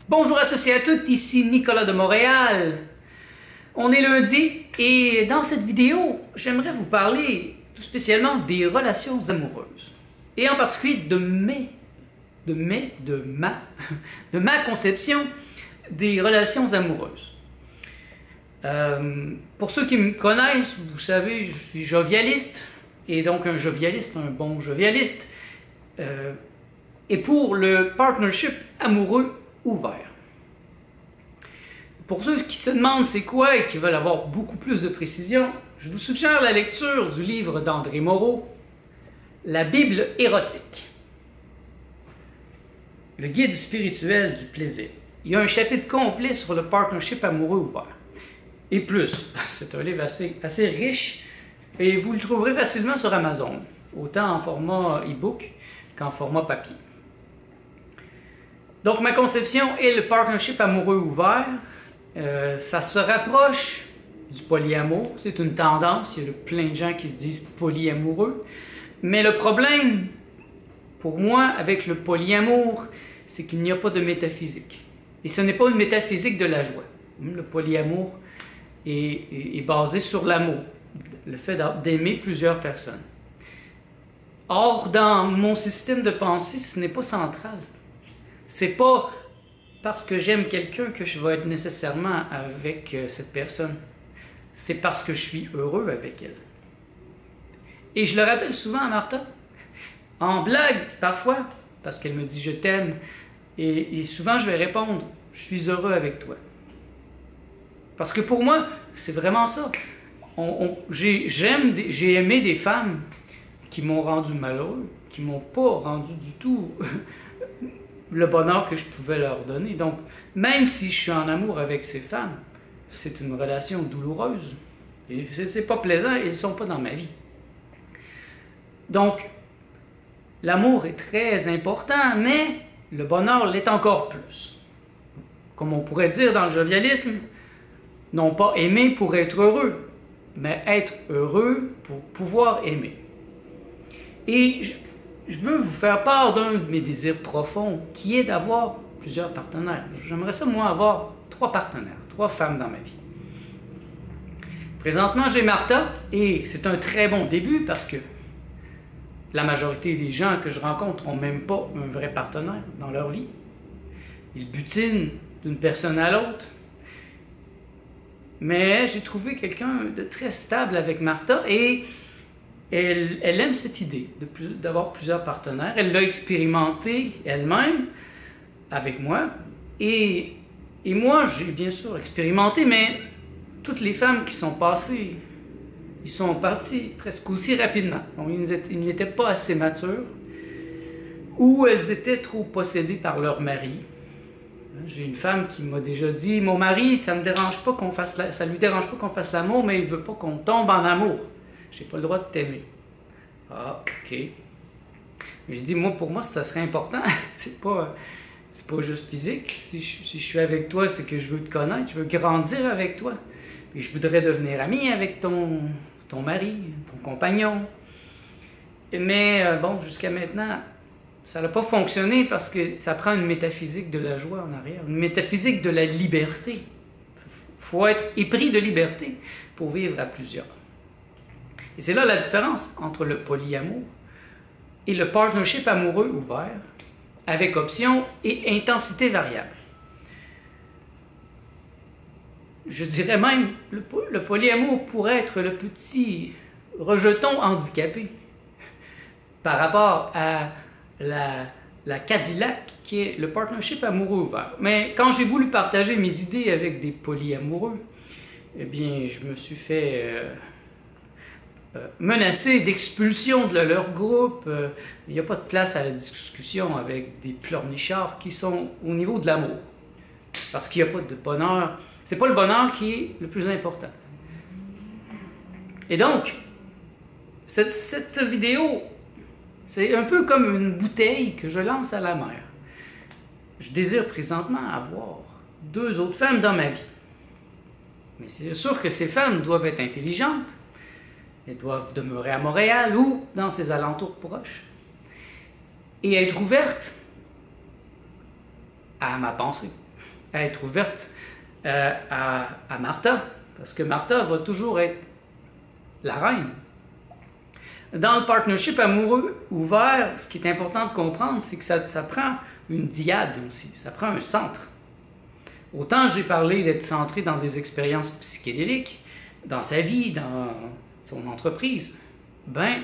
Bonjour à tous et à toutes, ici Nicolas de Montréal. On est lundi et dans cette vidéo, j'aimerais vous parler tout spécialement des relations amoureuses. Et en particulier de ma conception des relations amoureuses. Pour ceux qui me connaissent, vous savez, je suis jovialiste, et donc un jovialiste, un bon jovialiste, et pour le partnership amoureux ouvert. Pour ceux qui se demandent c'est quoi et qui veulent avoir beaucoup plus de précision, je vous suggère la lecture du livre d'André Moreau, La Bible érotique, le guide spirituel du plaisir. Il y a un chapitre complet sur le partnership amoureux ouvert. Et plus, c'est un livre assez riche et vous le trouverez facilement sur Amazon, autant en format e-book qu'en format papier. Donc ma conception est le partnership amoureux ouvert. Ça se rapproche du polyamour, c'est une tendance, il y a plein de gens qui se disent polyamoureux. Mais le problème, pour moi, avec le polyamour, c'est qu'il n'y a pas de métaphysique. Et ce n'est pas une métaphysique de la joie. Le polyamour est basé sur l'amour, le fait d'aimer plusieurs personnes. Or, dans mon système de pensée, ce n'est pas central. C'est pas parce que j'aime quelqu'un que je vais être nécessairement avec cette personne. C'est parce que je suis heureux avec elle. Et je le rappelle souvent à Martha, en blague parfois, parce qu'elle me dit « je t'aime », et souvent je vais répondre « je suis heureux avec toi ». Parce que pour moi, c'est vraiment ça. J'ai aimé des femmes qui m'ont rendu malheureux, qui m'ont pas rendu du tout le bonheur que je pouvais leur donner. Donc, même si je suis en amour avec ces femmes, c'est une relation douloureuse. Et c'est pas plaisant, et ils ne sont pas dans ma vie. Donc, l'amour est très important, mais le bonheur l'est encore plus. Comme on pourrait dire dans le jovialisme, non pas aimer pour être heureux, mais être heureux pour pouvoir aimer. Et je veux vous faire part d'un de mes désirs profonds, qui est d'avoir plusieurs partenaires. J'aimerais ça, moi, avoir 3 partenaires, 3 femmes dans ma vie. Présentement, j'ai Martha, et c'est un très bon début parce que la majorité des gens que je rencontre n'ont même pas un vrai partenaire dans leur vie. Ils butinent d'une personne à l'autre. Mais j'ai trouvé quelqu'un de très stable avec Martha et elle aime cette idée d'avoir plusieurs partenaires. Elle l'a expérimenté elle-même avec moi. Et moi, j'ai bien sûr expérimenté, mais toutes les femmes qui sont passées, ils sont partis presque aussi rapidement. Donc, ils n'étaient pas assez matures ou elles étaient trop possédées par leur mari. J'ai une femme qui m'a déjà dit « Mon mari, ça lui dérange pas qu'on fasse l'amour, mais il veut pas qu'on tombe en amour. J'ai pas le droit de t'aimer. » Ah, ok. J'ai dit « Moi, pour moi, ça serait important. c'est pas juste physique. Si je suis avec toi, c'est que je veux te connaître, je veux grandir avec toi. Et je voudrais devenir ami avec ton mari, ton compagnon. » Mais bon, jusqu'à maintenant, ça n'a pas fonctionné parce que ça prend une métaphysique de la joie en arrière, une métaphysique de la liberté. Il faut être épris de liberté pour vivre à plusieurs. Et c'est là la différence entre le polyamour et le partnership amoureux ouvert, avec option et intensité variable. Je dirais même, le polyamour pourrait être le petit rejeton handicapé par rapport à la Cadillac, qui est le partnership amoureux ouvert. Mais quand j'ai voulu partager mes idées avec des polyamoureux, eh bien, je me suis fait menacer d'expulsion de leur groupe. Il n'y a pas de place à la discussion avec des pleurnichards qui sont au niveau de l'amour. Parce qu'il n'y a pas de bonheur. C'est pas le bonheur qui est le plus important. Et donc, cette vidéo, c'est un peu comme une bouteille que je lance à la mer. Je désire présentement avoir 2 autres femmes dans ma vie. Mais c'est sûr que ces femmes doivent être intelligentes. Elles doivent demeurer à Montréal ou dans ses alentours proches. Et être ouvertes à ma pensée. à être ouverte à Martha, parce que Martha va toujours être la reine. Dans le partnership amoureux ouvert, ce qui est important de comprendre, c'est que ça prend une dyade aussi, ça prend un centre. Autant j'ai parlé d'être centré dans des expériences psychédéliques, dans sa vie, dans son entreprise, ben,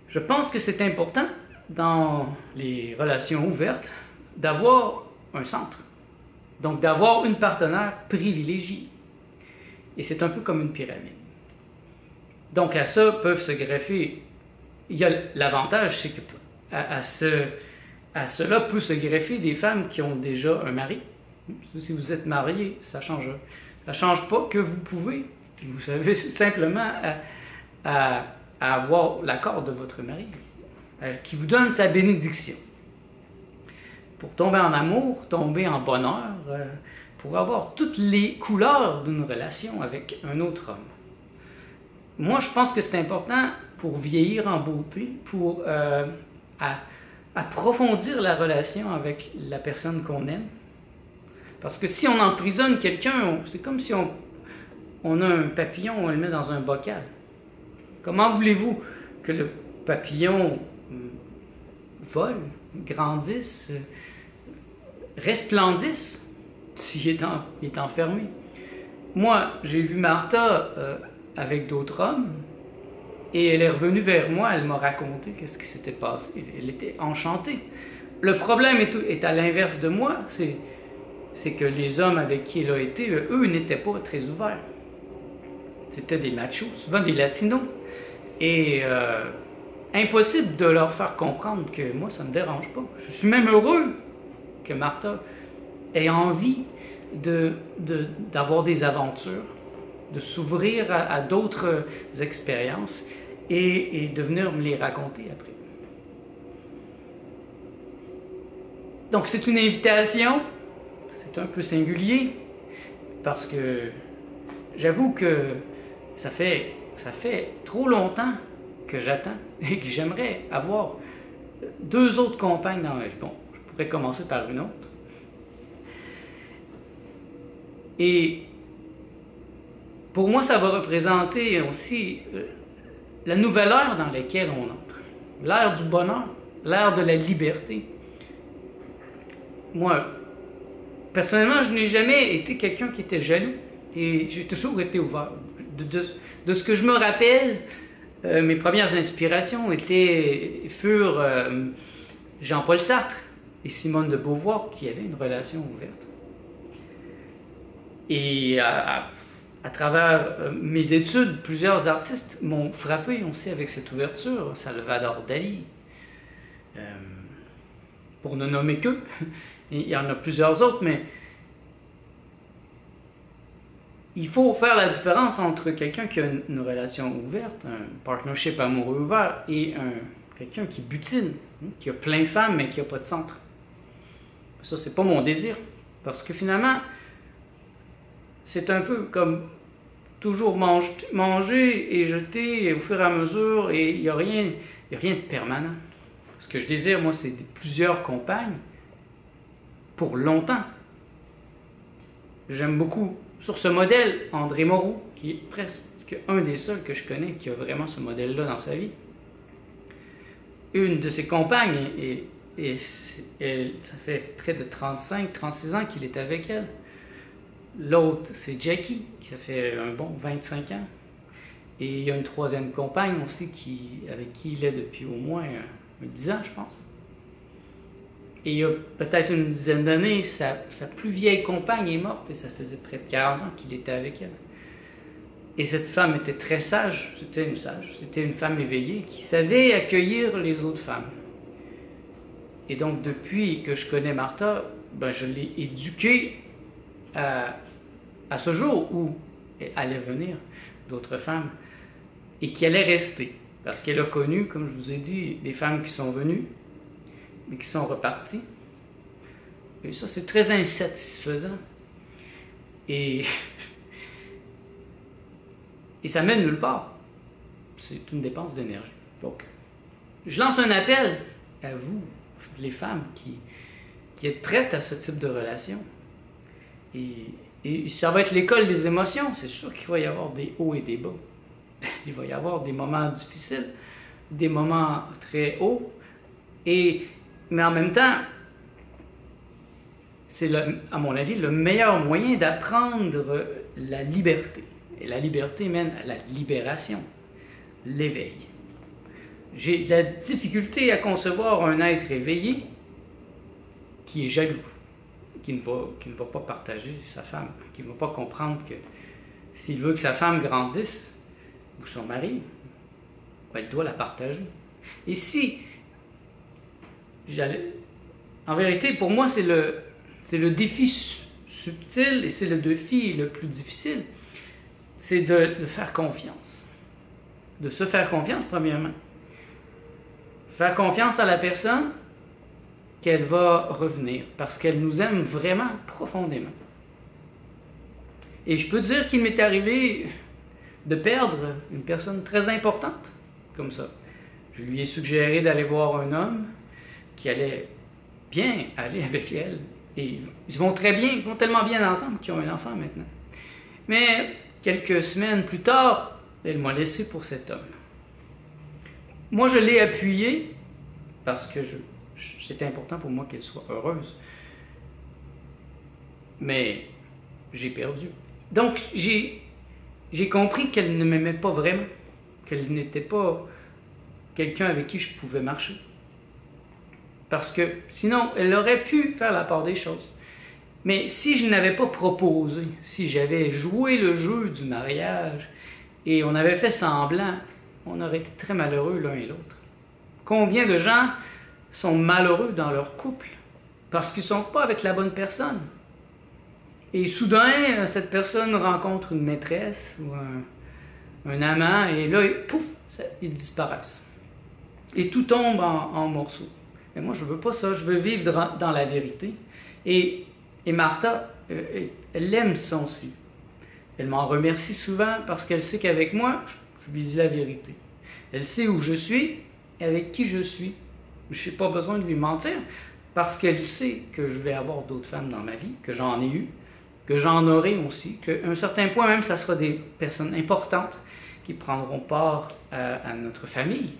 je pense que c'est important dans les relations ouvertes d'avoir un centre. Donc d'avoir une partenaire privilégiée. Et c'est un peu comme une pyramide. Donc à ça peuvent se greffer, il y a l'avantage, c'est que à cela peut se greffer des femmes qui ont déjà un mari. Si vous êtes marié, ça change. Ça ne change pas que vous pouvez, vous savez simplement à avoir l'accord de votre mari, qui vous donne sa bénédiction. Pour tomber en amour, tomber en bonheur, pour avoir toutes les couleurs d'une relation avec un autre homme. Moi, je pense que c'est important pour vieillir en beauté, pour approfondir la relation avec la personne qu'on aime. Parce que si on emprisonne quelqu'un, c'est comme si on a un papillon, on le met dans un bocal. Comment voulez-vous que le papillon vole, grandisse, resplendisse s'il est enfermé? Moi, j'ai vu Martha avec d'autres hommes et elle est revenue vers moi, elle m'a raconté qu'est-ce qui s'était passé. Elle était enchantée. Le problème est à l'inverse de moi, c'est que les hommes avec qui elle a été, eux, n'étaient pas très ouverts. C'était des machos, souvent des latinos. Et impossible de leur faire comprendre que moi, ça ne me dérange pas. Je suis même heureux que Martha ait envie d'avoir des aventures, de s'ouvrir à d'autres expériences et de venir me les raconter après. Donc c'est une invitation, c'est un peu singulier, parce que j'avoue que ça fait trop longtemps que j'attends et que j'aimerais avoir 2 autres compagnes dans ma vie. Bon, je pourrais commencer par une autre. Et pour moi, ça va représenter aussi la nouvelle ère dans laquelle on entre. L'ère du bonheur, l'ère de la liberté. Moi, personnellement, je n'ai jamais été quelqu'un qui était jaloux. Et j'ai toujours été ouvert. De ce que je me rappelle, mes premières inspirations furent Jean-Paul Sartre et Simone de Beauvoir, qui avaient une relation ouverte. Et à travers mes études, plusieurs artistes m'ont frappé aussi avec cette ouverture. Salvador Dali, pour ne nommer qu'eux. Il y en a plusieurs autres, mais il faut faire la différence entre quelqu'un qui a une relation ouverte, un partnership amoureux ouvert, et quelqu'un qui butine, qui a plein de femmes, mais qui n'a pas de centre. Ça, c'est pas mon désir. Parce que finalement, c'est un peu comme toujours manger et jeter au fur et à mesure, et il n'y a rien de permanent. Ce que je désire, moi, c'est plusieurs compagnes pour longtemps. J'aime beaucoup, sur ce modèle, André Moreau, qui est presque un des seuls que je connais qui a vraiment ce modèle-là dans sa vie. Une de ses compagnes, ça fait près de 35-36 ans qu'il est avec elle. L'autre, c'est Jackie, qui ça fait un bon 25 ans. Et il y a une troisième compagne aussi avec qui il est depuis au moins 10 ans, je pense. Et il y a peut-être une dizaine d'années, sa plus vieille compagne est morte et ça faisait près de 40 ans qu'il était avec elle. Et cette femme était très sage, c'était une femme éveillée qui savait accueillir les autres femmes. Et donc depuis que je connais Martha, je l'ai éduquée à ce jour où allaient venir d'autres femmes et qui allaient rester. Parce qu'elle a connu, comme je vous ai dit, des femmes qui sont venues mais qui sont repartis. Et ça, c'est très insatisfaisant. Et ça mène nulle part. C'est une dépense d'énergie. Donc, je lance un appel à vous, les femmes qui êtes prêtes à ce type de relation. Et ça va être l'école des émotions. C'est sûr qu'il va y avoir des hauts et des bas. Il va y avoir des moments difficiles, des moments très hauts. Mais en même temps, c'est, à mon avis, le meilleur moyen d'apprendre la liberté. Et la liberté mène à la libération, l'éveil. J'ai de la difficulté à concevoir un être éveillé qui est jaloux, qui ne va pas partager sa femme, qui ne va pas comprendre que s'il veut que sa femme grandisse, ou son mari, elle doit la partager. Et si, en vérité, pour moi, c'est le défi subtil et c'est le défi le plus difficile, c'est de faire confiance. De se faire confiance, premièrement. Faire confiance à la personne qu'elle va revenir parce qu'elle nous aime vraiment profondément. Et je peux dire qu'il m'est arrivé de perdre une personne très importante comme ça. Je lui ai suggéré d'aller voir un homme qui allait bien aller avec elle. Et ils vont très bien, ils vont tellement bien ensemble qu'ils ont un enfant maintenant. Mais quelques semaines plus tard, elle m'a laissé pour cet homme. Moi, je l'ai appuyée parce que c'était important pour moi qu'elle soit heureuse. Mais j'ai perdu. Donc, j'ai compris qu'elle ne m'aimait pas vraiment, qu'elle n'était pas quelqu'un avec qui je pouvais marcher. Parce que sinon, elle aurait pu faire la part des choses. Mais si je n'avais pas proposé, si j'avais joué le jeu du mariage et on avait fait semblant, on aurait été très malheureux l'un et l'autre. Combien de gens sont malheureux dans leur couple parce qu'ils ne sont pas avec la bonne personne? Et soudain, cette personne rencontre une maîtresse ou un amant et là, pouf, ils disparaissent. Et tout tombe en morceaux. Mais moi, je ne veux pas ça. Je veux vivre dans la vérité. Et Martha, elle aime ça aussi. Elle m'en remercie souvent parce qu'elle sait qu'avec moi, je lui dis la vérité. Elle sait où je suis et avec qui je suis. Je n'ai pas besoin de lui mentir parce qu'elle sait que je vais avoir d'autres femmes dans ma vie, que j'en ai eu, que j'en aurai aussi, qu'à un certain point même, ça sera des personnes importantes qui prendront part à notre famille.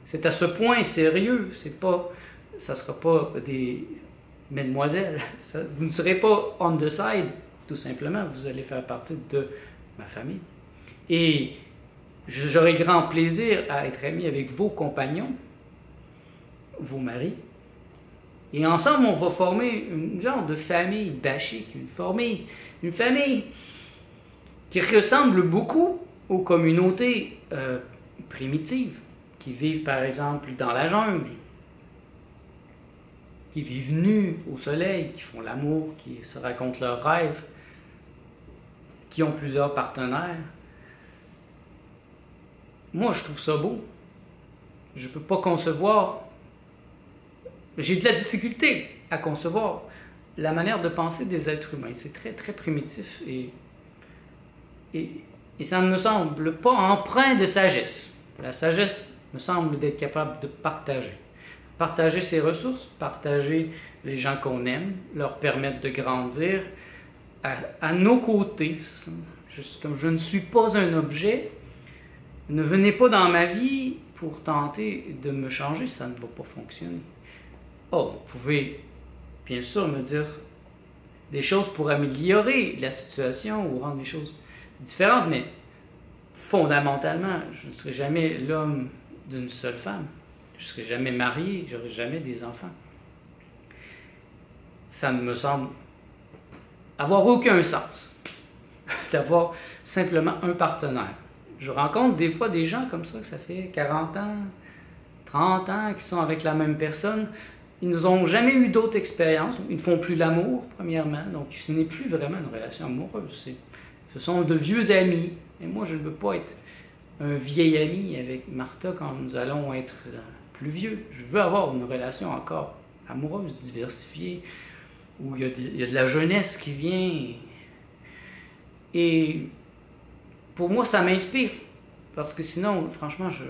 C'est à ce point sérieux, ça ne sera pas des mesdemoiselles. Vous ne serez pas on the side, tout simplement. Vous allez faire partie de ma famille. Et j'aurai grand plaisir à être ami avec vos compagnons, vos maris. Et ensemble, on va former une genre de famille bachique, une famille qui ressemble beaucoup aux communautés primitives, qui vivent par exemple dans la jungle, qui vivent nus au soleil, qui font l'amour, qui se racontent leurs rêves, qui ont plusieurs partenaires. Moi, je trouve ça beau. Je ne peux pas concevoir, j'ai de la difficulté à concevoir la manière de penser des êtres humains. C'est très, très primitif et ça ne me semble pas empreint de sagesse. La sagesse me semble d'être capable de partager. Partager ses ressources, partager les gens qu'on aime, leur permettre de grandir à nos côtés. Comme je ne suis pas un objet, ne venez pas dans ma vie pour tenter de me changer, ça ne va pas fonctionner. Oh, vous pouvez bien sûr me dire des choses pour améliorer la situation ou rendre les choses différentes, mais fondamentalement, je ne serai jamais l'homme d'une seule femme. Je ne serai jamais marié, je n'aurai jamais des enfants. Ça ne me semble avoir aucun sens d'avoir simplement un partenaire. Je rencontre des fois des gens comme ça, que ça fait 40 ans, 30 ans, qui sont avec la même personne. Ils n'ont jamais eu d'autres expériences. Ils ne font plus l'amour, premièrement. Donc, ce n'est plus vraiment une relation amoureuse. Ce sont de vieux amis. Et moi, je ne veux pas être un vieil ami avec Martha quand nous allons être plus vieux. Je veux avoir une relation encore amoureuse, diversifiée, où il y a de la jeunesse qui vient. Et pour moi, ça m'inspire. Parce que sinon, franchement, je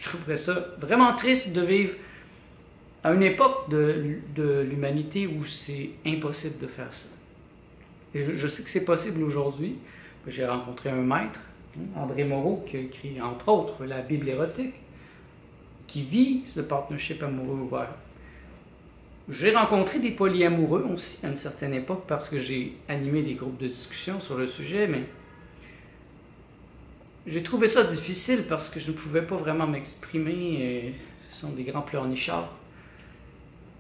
trouverais ça vraiment triste de vivre à une époque de l'humanité où c'est impossible de faire ça. Et je sais que c'est possible aujourd'hui. J'ai rencontré un maître, André Moreau, qui a écrit, entre autres, la Bible érotique, qui vit le partnership amoureux ouvert. J'ai rencontré des polyamoureux aussi à une certaine époque parce que j'ai animé des groupes de discussion sur le sujet, mais j'ai trouvé ça difficile parce que je ne pouvais pas vraiment m'exprimer. Ce sont des grands pleurnichards.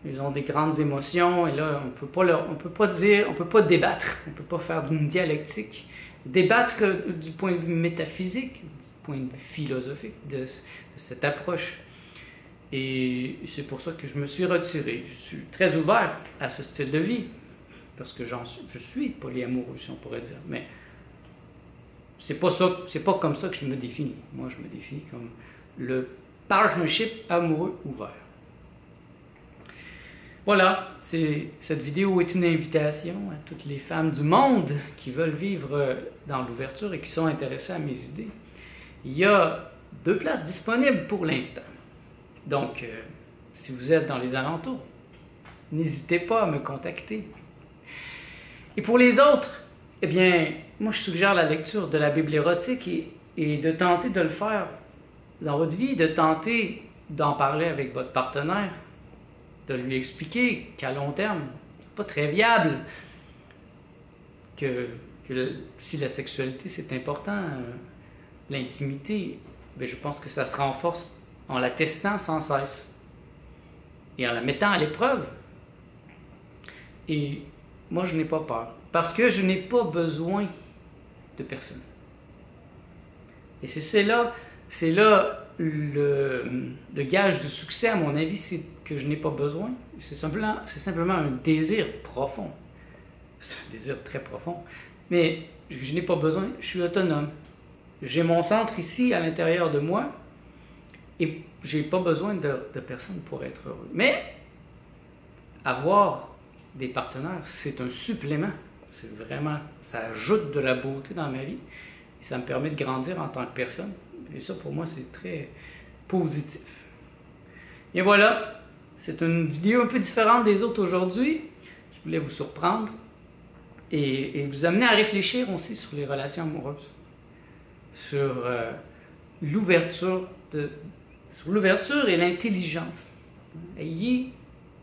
Ils ont des grandes émotions et là, on peut pas débattre, on ne peut pas faire d'une dialectique. Débattre du point de vue métaphysique, du point de vue philosophique de cette approche. Et c'est pour ça que je me suis retiré. Je suis très ouvert à ce style de vie, parce que je suis polyamoureux, si on pourrait dire. Mais c'est pas comme ça que je me définis. Moi, je me définis comme le partnership amoureux ouvert. Voilà, cette vidéo est une invitation à toutes les femmes du monde qui veulent vivre dans l'ouverture et qui sont intéressées à mes idées. Il y a 2 places disponibles pour l'instant. Donc, si vous êtes dans les alentours, n'hésitez pas à me contacter. Et pour les autres, eh bien, moi je suggère la lecture de la Bible érotique et de tenter de le faire dans votre vie, de tenter d'en parler avec votre partenaire, de lui expliquer qu'à long terme, c'est pas très viable, que si la sexualité c'est important, l'intimité, bien, je pense que ça se renforce en la testant sans cesse et en la mettant à l'épreuve. Et moi, je n'ai pas peur, parce que je n'ai pas besoin de personne. Et c'est là le gage du succès, à mon avis, c'est que je n'ai pas besoin. C'est simplement un désir profond. C'est un désir très profond. Mais je n'ai pas besoin, je suis autonome. J'ai mon centre ici, à l'intérieur de moi, et je n'ai pas besoin de personne pour être heureux. Mais avoir des partenaires, c'est un supplément. C'est vraiment, ça ajoute de la beauté dans ma vie et ça me permet de grandir en tant que personne. Et ça, pour moi, c'est très positif. Et voilà, c'est une vidéo un peu différente des autres aujourd'hui. Je voulais vous surprendre et vous amener à réfléchir aussi sur les relations amoureuses, sur l'ouverture et l'intelligence. Ayez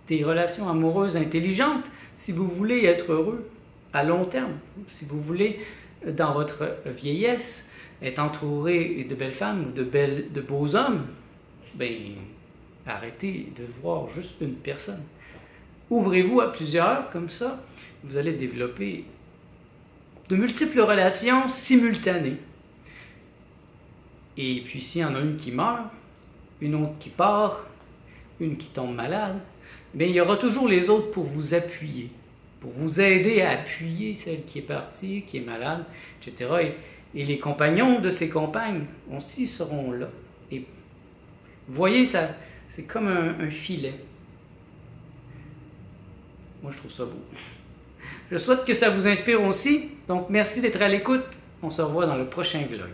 des relations amoureuses intelligentes si vous voulez être heureux à long terme, si vous voulez, dans votre vieillesse, être entouré de belles femmes ou de beaux hommes. Ben, arrêtez de voir juste une personne. Ouvrez-vous à plusieurs, comme ça, vous allez développer de multiples relations simultanées. Et puis, s'il y en a une qui meurt, une autre qui part, une qui tombe malade, bien, il y aura toujours les autres pour vous appuyer, pour vous aider à appuyer celle qui est partie, qui est malade, etc. Et les compagnons de ces compagnes aussi seront là. Et vous voyez, ça, c'est comme un filet. Moi, je trouve ça beau. Je souhaite que ça vous inspire aussi. Donc, merci d'être à l'écoute. On se revoit dans le prochain vlog.